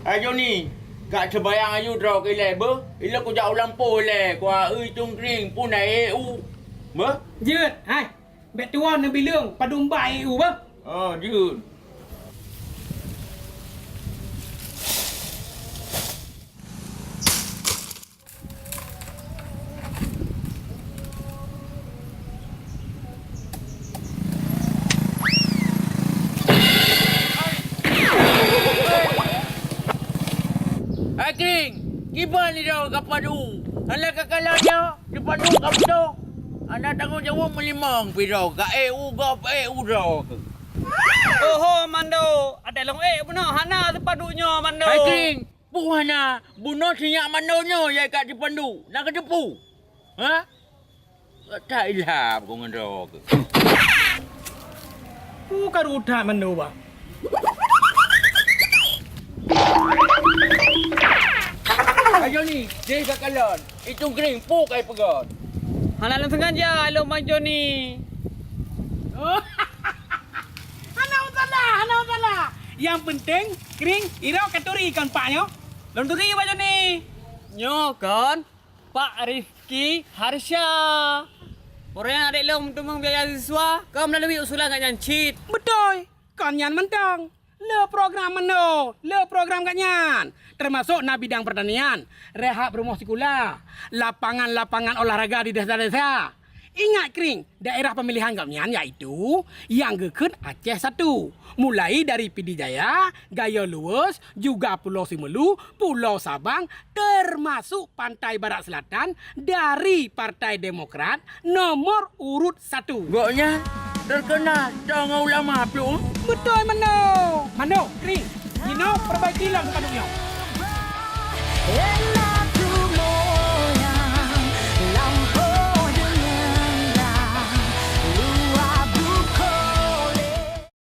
Ayo ni, kak sebayang ayu draw ke le ber. Ila ko jauh lampu le, kwa chung kring punai EU. Ber? Duyệt, hai. Mẹ tua nó bị lương, và đùm bài ủ bơ. Dư. Kring, gimana ni dah kapadu? Alah kakalah dia, dipadu kapadu. Anak tanggungjawab melimang pirau ka EU gop EU dah. Oho, Mando. Ada long benar. Hana sepadunya, Mando. Hai Kring, buana, bunuh sinyak mandonya ya kat dipandu. Nak ke depu. Ha? Tak ilham kau ngendro ke. Bukan udah, Mando, Bang. Ayo ni, dia kakalon. Itu Kring, puk ai pegon. Hana lang sengaja, alo Manjo ni. Hana utala. Yang penting, Kring, irau katuri ikan paknya. Lalu turi Manjo ni. Nyo kan, Pak Rifki Harsha. Orang yang adik lo untuk membiayai siswa, kau melalui usulan kat Nyancit. Betul. Kan Nyan mentang. Le program meno, le program kat Nyan. Termasuk na bidang pertanian, rehab rumah sekolah, lapangan-lapangan olahraga di desa-desa. Ingat Kring, daerah pemilihan kat Nyan iaitu yang gekun Aceh 1. Mulai dari Pidi Jaya, Gaya Luwes, juga Pulau Simelu, Pulau Sabang, termasuk Pantai Barat Selatan dari Partai Demokrat nomor urut 1. Goknya terkenal dengan ulama tu. Betul, Mano. Mano, Kring, you know, perbaikilah sepatutnya.